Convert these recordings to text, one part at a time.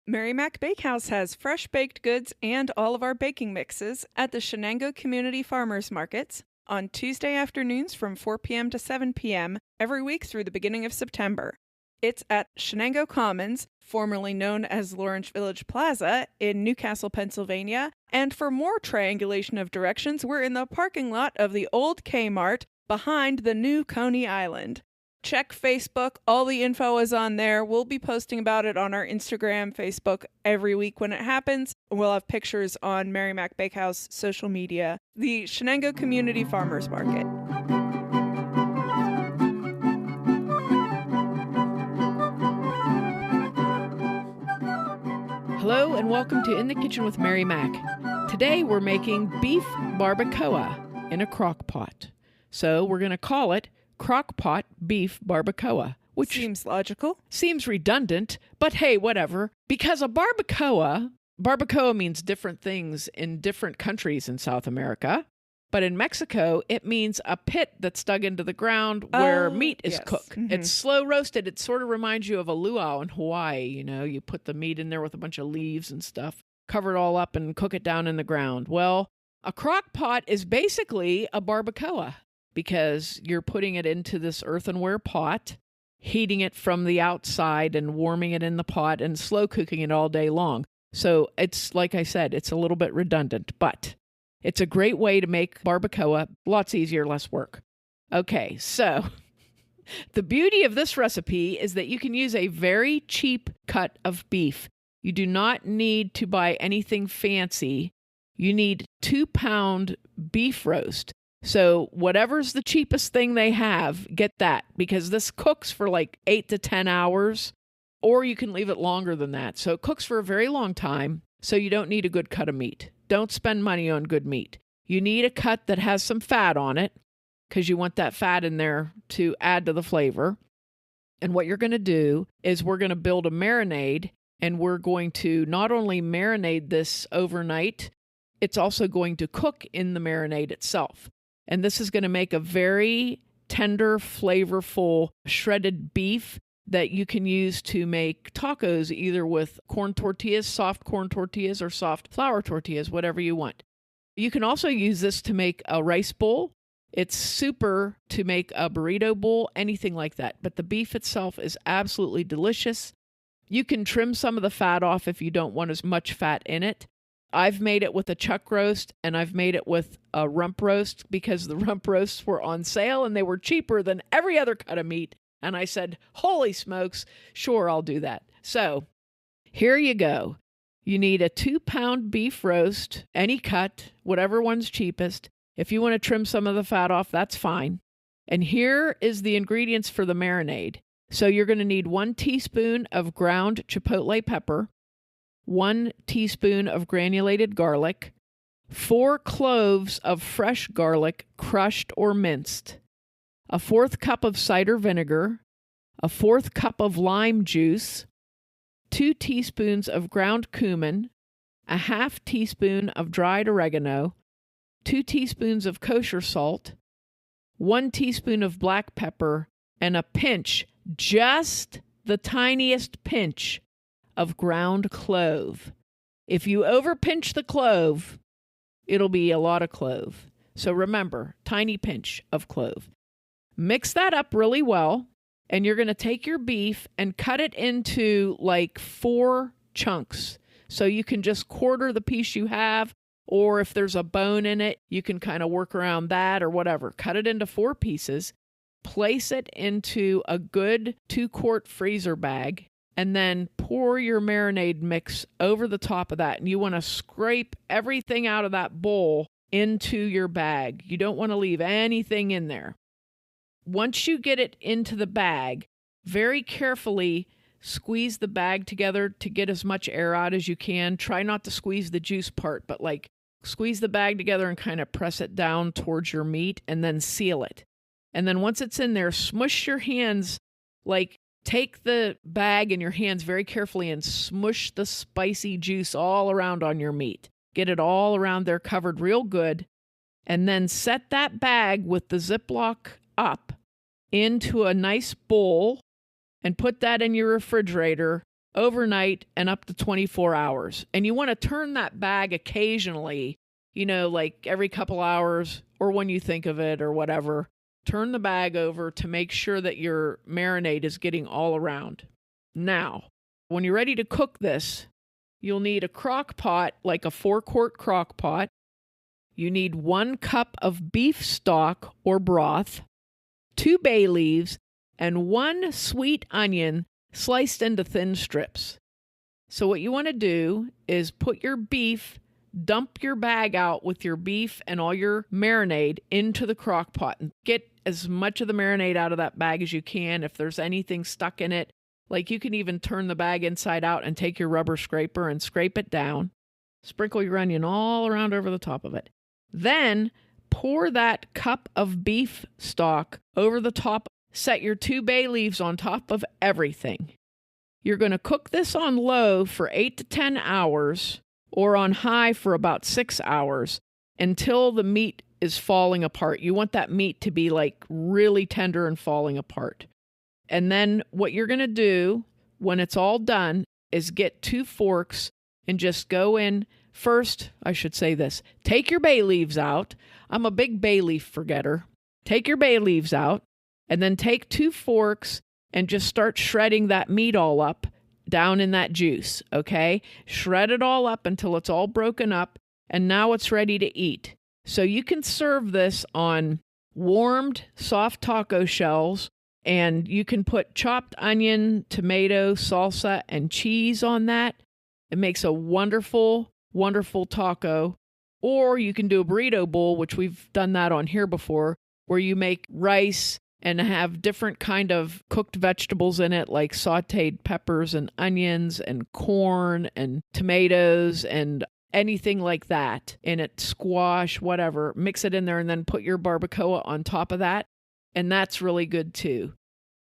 Mary Mac Bakehouse has fresh baked goods and all of our baking mixes at the Shenango Community Farmers Markets on Tuesday afternoons from 4 p.m. to 7 p.m. every week through the beginning of September. It's at Shenango Commons, formerly known as Lawrence Village Plaza, in Newcastle, Pennsylvania. And for more triangulation of directions, we're in the parking lot of the old Kmart behind the new Coney Island. Check Facebook. All the info is on there. We'll be posting about it on our Instagram, Facebook every week when it happens. We'll have pictures on Mary Mac Bakehouse social media, the Shenango Community Farmers Market. Hello and welcome to In the Kitchen with Mary Mac. Today we're making beef barbacoa in a crock pot. So we're going to call it Crockpot beef barbacoa, which seems logical. Seems redundant, but hey, whatever. Because a barbacoa means different things in different countries in South America. But in Mexico, it means a pit that's dug into the ground where meat is cooked. Mm-hmm. It's slow roasted. It sort of reminds you of a luau in Hawaii. You know, you put the meat in there with a bunch of leaves and stuff, cover it all up and cook it down in the ground. Well, a crock pot is basically a barbacoa because you're putting it into this earthenware pot, heating it from the outside and warming it in the pot and slow cooking it all day long. So it's, like I said, it's a little bit redundant, but it's a great way to make barbacoa. Lots easier, less work. Okay, so the beauty of this recipe is that you can use a very cheap cut of beef. You do not need to buy anything fancy. You need 2-pound beef roast. So whatever's the cheapest thing they have, get that, because this cooks for like 8 to 10 hours, or you can leave it longer than that. So it cooks for a very long time, so you don't need a good cut of meat. Don't spend money on good meat. You need a cut that has some fat on it, because you want that fat in there to add to the flavor. And what you're going to do is we're going to build a marinade, and we're going to not only marinate this overnight, it's also going to cook in the marinade itself. And this is going to make a very tender, flavorful, shredded beef that you can use to make tacos, either with corn tortillas, soft corn tortillas, or soft flour tortillas, whatever you want. You can also use this to make a rice bowl. It's super to make a burrito bowl, anything like that. But the beef itself is absolutely delicious. You can trim some of the fat off if you don't want as much fat in it. I've made it with a chuck roast, and I've made it with a rump roast because the rump roasts were on sale and they were cheaper than every other cut of meat. And I said, holy smokes, sure, I'll do that. So here you go. You need a 2-pound beef roast, any cut, whatever one's cheapest. If you want to trim some of the fat off, that's fine. And here is the ingredients for the marinade. So you're going to need 1 teaspoon of ground chipotle pepper, 1 teaspoon of granulated garlic, 4 cloves of fresh garlic, crushed or minced, a 1/4 cup of cider vinegar, a 1/4 cup of lime juice, 2 teaspoons of ground cumin, a 1/2 teaspoon of dried oregano, 2 teaspoons of kosher salt, 1 teaspoon of black pepper, and a pinch, just the tiniest pinch, of ground clove. If you overpinch the clove, it'll be a lot of clove. So remember, tiny pinch of clove. Mix that up really well, and you're going to take your beef and cut it into like 4 chunks. So you can just quarter the piece you have, or if there's a bone in it, you can kind of work around that or whatever. Cut it into 4 pieces, place it into a good 2-quart freezer bag, and then pour your marinade mix over the top of that. And you want to scrape everything out of that bowl into your bag. You don't want to leave anything in there. Once you get it into the bag, very carefully squeeze the bag together to get as much air out as you can. Try not to squeeze the juice part, but like squeeze the bag together and kind of press it down towards your meat and then seal it. And then once it's in there, smush your hands, like take the bag in your hands very carefully and smush the spicy juice all around on your meat. Get it all around there covered real good. And then set that bag with the Ziploc up into a nice bowl and put that in your refrigerator overnight, and up to 24 hours. And you want to turn that bag occasionally, like every couple hours or when you think of it or whatever. Turn the bag over to make sure that your marinade is getting all around. Now, when you're ready to cook this, you'll need a crock pot, like a 4-quart crock pot. You need 1 cup of beef stock or broth, 2 bay leaves, and 1 sweet onion sliced into thin strips. So what you want to do is put your beef, dump your bag out with your beef and all your marinade into the crock pot and get as much of the marinade out of that bag as you can. If there's anything stuck in it, like you can even turn the bag inside out and take your rubber scraper and scrape it down. Sprinkle your onion all around over the top of it. Then pour that cup of beef stock over the top. Set your 2 bay leaves on top of everything. You're going to cook this on low for 8 to 10 hours or on high for about 6 hours until the meat is falling apart. You want that meat to be like really tender and falling apart. And then what you're going to do when it's all done is get 2 forks and just go in. First, I should say this, take your bay leaves out. I'm a big bay leaf forgetter. Take your bay leaves out and then take 2 forks and just start shredding that meat all up down in that juice, okay? Shred it all up until it's all broken up, and now it's ready to eat. So you can serve this on warmed, soft taco shells, and you can put chopped onion, tomato, salsa, and cheese on that. It makes a wonderful, wonderful taco. Or you can do a burrito bowl, which we've done that on here before, where you make rice and have different kind of cooked vegetables in it, like sautéed peppers and onions and corn and tomatoes and anything like that in it, squash, whatever. Mix it in there and then put your barbacoa on top of that. And that's really good too.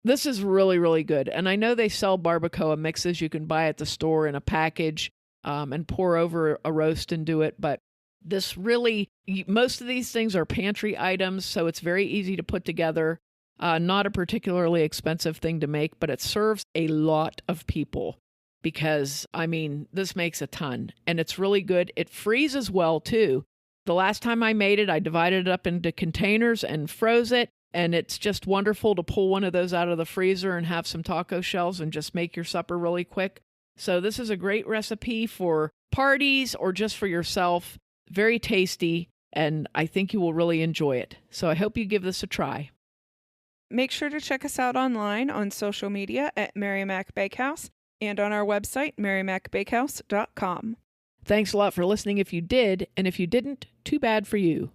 This is really, really good. And I know they sell barbacoa mixes you can buy at the store in a package and pour over a roast and do it. But this really, most of these things are pantry items, so it's very easy to put together. Not a particularly expensive thing to make, but it serves a lot of people because, this makes a ton. And it's really good. It freezes well, too. The last time I made it, I divided it up into containers and froze it. And it's just wonderful to pull one of those out of the freezer and have some taco shells and just make your supper really quick. So this is a great recipe for parties or just for yourself. Very tasty, and I think you will really enjoy it. So I hope you give this a try. Make sure to check us out online on social media at Mary Mac Bakehouse and on our website, marymacbakehouse.com. Thanks a lot for listening if you did, and if you didn't, too bad for you.